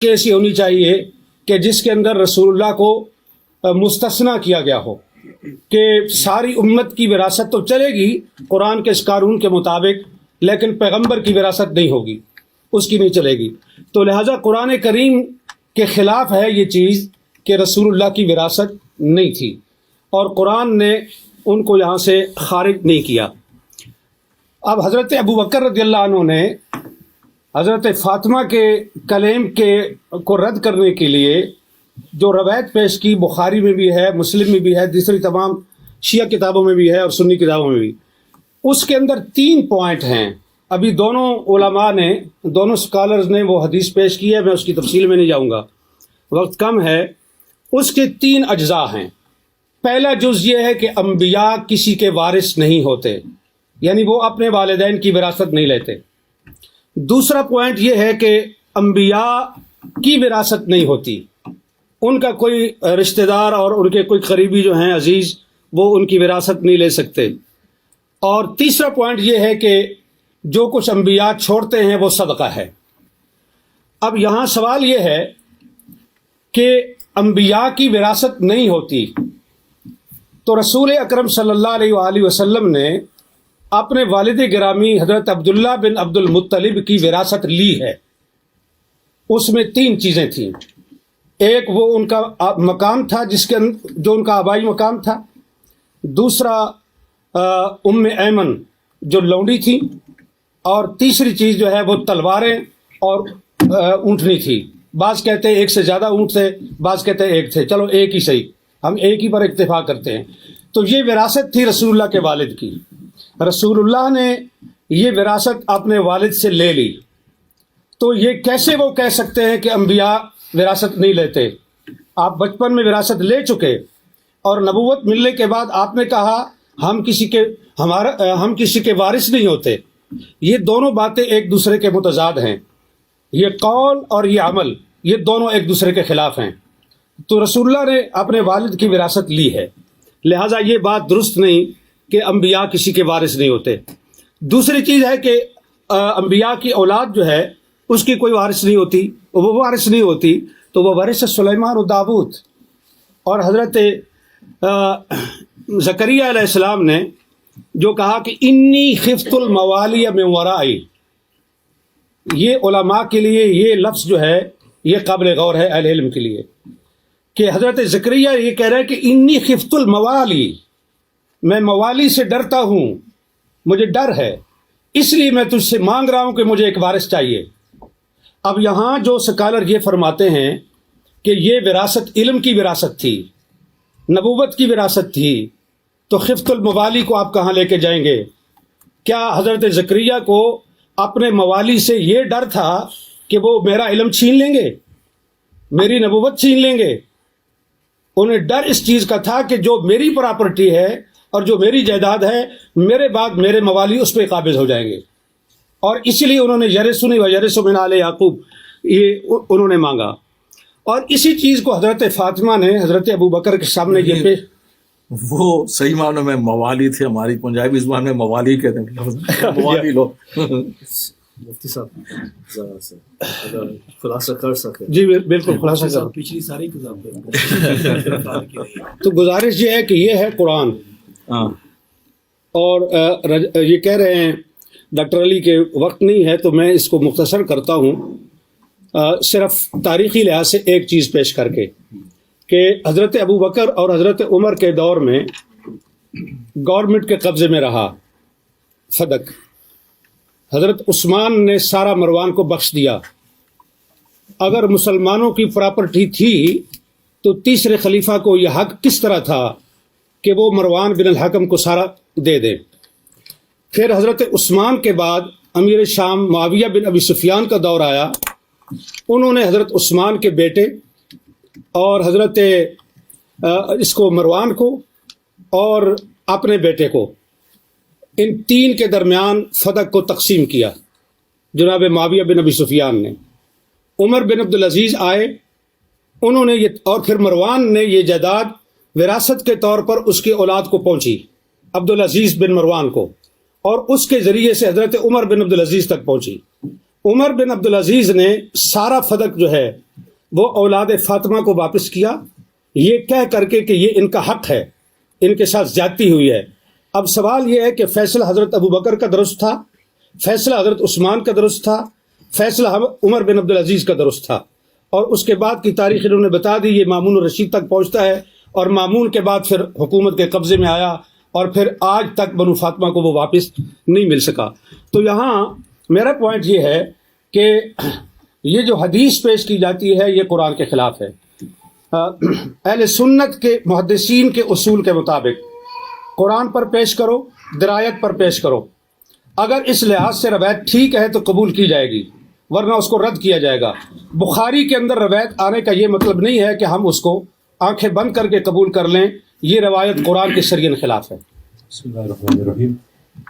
ایسی ہونی چاہیے کہ جس کے اندر رسول اللہ کو مستثنا کیا گیا ہو کہ ساری امت کی وراثت تو چلے گی قرآن کے اس قانون کے مطابق، لیکن پیغمبر کی وراثت نہیں ہوگی، اس کی نہیں چلے گی۔ تو لہٰذا قرآن کریم کے خلاف ہے یہ چیز کہ رسول اللہ کی وراثت نہیں تھی، اور قرآن نے ان کو یہاں سے خارج نہیں کیا۔ اب حضرت ابو بکر رضی اللہ عنہ نے حضرت فاطمہ کے کلیم کو رد کرنے کے لیے جو روایت پیش کی، بخاری میں بھی ہے، مسلم میں بھی ہے، دوسری تمام شیعہ کتابوں میں بھی ہے اور سنی کتابوں میں بھی، اس کے اندر 3 پوائنٹ ہیں۔ ابھی دونوں علماء نے، دونوں اسکالرز نے وہ حدیث پیش کی ہے، میں اس کی تفصیل میں نہیں جاؤں گا، وقت کم ہے۔ اس کے 3 اجزاء ہیں۔ پہلا جز یہ ہے کہ انبیاء کسی کے وارث نہیں ہوتے، یعنی وہ اپنے والدین کی وراثت نہیں لیتے۔ دوسرا پوائنٹ یہ ہے کہ انبیاء کی وراثت نہیں ہوتی، ان کا کوئی رشتہ دار اور ان کے کوئی قریبی جو ہیں عزیز، وہ ان کی وراثت نہیں لے سکتے۔ اور تیسرا پوائنٹ یہ ہے کہ جو کچھ انبیاء چھوڑتے ہیں وہ صدقہ ہے۔ اب یہاں سوال یہ ہے کہ انبیاء کی وراثت نہیں ہوتی، تو رسول اکرم صلی اللہ علیہ وآلہ وسلم نے اپنے والد گرامی حضرت عبداللہ بن عبد المطلب کی وراثت لی ہے۔ اس میں 3 چیزیں تھیں۔ ایک وہ ان کا مقام تھا جو ان کا آبائی مقام تھا، دوسرا ام ایمن جو لونڈی تھی، اور تیسری چیز جو ہے وہ تلواریں اور اونٹنی تھی۔ بعض کہتے ہیں ایک سے زیادہ اونٹ تھے، بعض کہتے ہیں ایک تھے، چلو ایک ہی صحیح، ہم ایک ہی پر اکتفا کرتے ہیں۔ تو یہ وراثت تھی رسول اللہ کے والد کی۔ رسول اللہ نے یہ وراثت اپنے والد سے لے لی، تو یہ کیسے وہ کہہ سکتے ہیں کہ انبیاء وراثت نہیں لیتے؟ آپ بچپن میں وراثت لے چکے، اور نبوت ملنے کے بعد آپ نے کہا ہم کسی کے وارث نہیں ہوتے۔ یہ دونوں باتیں ایک دوسرے کے متضاد ہیں، یہ قول اور یہ عمل، یہ دونوں ایک دوسرے کے خلاف ہیں۔ تو رسول اللہ نے اپنے والد کی وراثت لی ہے، لہٰذا یہ بات درست نہیں کہ انبیاء کسی کے وارث نہیں ہوتے۔ دوسری چیز ہے کہ انبیاء کی اولاد جو ہے اس کی کوئی وارث نہیں ہوتی، وہ وارث نہیں ہوتی، تو وہ وارث سلیمان و داؤد۔ اور حضرت زکریا علیہ السلام نے جو کہا کہ انی خفت الموالی من ورائی، یہ علماء کے لیے یہ لفظ جو ہے یہ قابل غور ہے، اہل علم کے لیے، کہ حضرت زکریا یہ کہہ رہے ہیں کہ انی خفت الموالی، میں موالی سے ڈرتا ہوں، مجھے ڈر ہے، اس لیے میں تجھ سے مانگ رہا ہوں کہ مجھے ایک وارث چاہیے۔ اب یہاں جو سکالر یہ فرماتے ہیں کہ یہ وراثت علم کی وراثت تھی، نبوت کی وراثت تھی، تو خفت الموالی کو آپ کہاں لے کے جائیں گے؟ کیا حضرت زکریا کو اپنے موالی سے یہ ڈر تھا کہ وہ میرا علم چھین لیں گے، میری نبوت چھین لیں گے؟ انہیں ڈر اس چیز کا تھا کہ جو میری پراپرٹی ہے اور جو میری جائیداد ہے، میرے بعد میرے موالی اس پہ قابض ہو جائیں گے، اور اسی لیے انہوں نے یرثنی و یرث من آل یعقوب یہ انہوں نے مانگا۔ اور اسی چیز کو حضرت فاطمہ نے حضرت ابو بکر کے سامنے یہ پیش، وہ صحیح معنوں میں موالی تھے، ہماری پنجابی زبان میں موالی کہتے ہیں، موالی لو۔ مفتی صاحب ذرا سے اگر خلاصہ کر سکے۔ جی بالکل خلاصہ کر، پچھلی ساری کتاب تو گزارش یہ ہے کہ یہ ہے قرآن، اور یہ کہہ رہے ہیں ڈاکٹر علی کے وقت نہیں ہے تو میں اس کو مختصر کرتا ہوں، صرف تاریخی لحاظ سے ایک چیز پیش کر کے، کہ حضرت ابو بکر اور حضرت عمر کے دور میں گورنمنٹ کے قبضے میں رہا فدق۔ حضرت عثمان نے سارا مروان کو بخش دیا۔ اگر مسلمانوں کی پراپرٹی تھی تو تیسرے خلیفہ کو یہ حق کس طرح تھا کہ وہ مروان بن الحکم کو سارا دے دے؟ پھر حضرت عثمان کے بعد امیر شام معاویہ بن ابی سفیان کا دور آیا، انہوں نے حضرت عثمان کے بیٹے اور حضرت مروان کو اور اپنے بیٹے کو، ان 3 کے درمیان فدق کو تقسیم کیا جناب معاویہ بن ابی سفیان نے۔ عمر بن عبدالعزیز آئے، انہوں نے اور پھر مروان نے یہ جائیداد وراثت کے طور پر اس کی اولاد کو پہنچی، عبدالعزیز بن مروان کو، اور اس کے ذریعے سے حضرت عمر بن عبدالعزیز تک پہنچی۔ عمر بن عبدالعزیز نے سارا فدق جو ہے وہ اولاد فاطمہ کو واپس کیا، یہ کہہ کر کے کہ یہ ان کا حق ہے، ان کے ساتھ زیادتی ہوئی ہے۔ اب سوال یہ ہے کہ فیصلہ حضرت ابو بکر کا درست تھا، فیصلہ حضرت عثمان کا درست تھا، فیصلہ عمر بن عبدالعزیز کا درست تھا، اور اس کے بعد کی تاریخ انہوں نے بتا دی، یہ مامون الرشید تک پہنچتا ہے، اور مامون کے بعد پھر حکومت کے قبضے میں آیا، اور پھر آج تک بنو فاطمہ کو وہ واپس نہیں مل سکا۔ تو یہاں میرا پوائنٹ یہ ہے کہ یہ جو حدیث پیش کی جاتی ہے یہ قرآن کے خلاف ہے۔ اہل سنت کے محدثین کے اصول کے مطابق قرآن پر پیش کرو، درایت پر پیش کرو، اگر اس لحاظ سے روایت ٹھیک ہے تو قبول کی جائے گی، ورنہ اس کو رد کیا جائے گا۔ بخاری کے اندر روایت آنے کا یہ مطلب نہیں ہے کہ ہم اس کو آنکھیں بند کر کے قبول کر لیں، یہ روایت قرآن کے شرعی خلاف ہے۔ بسم اللہ الرحمن الرحیم۔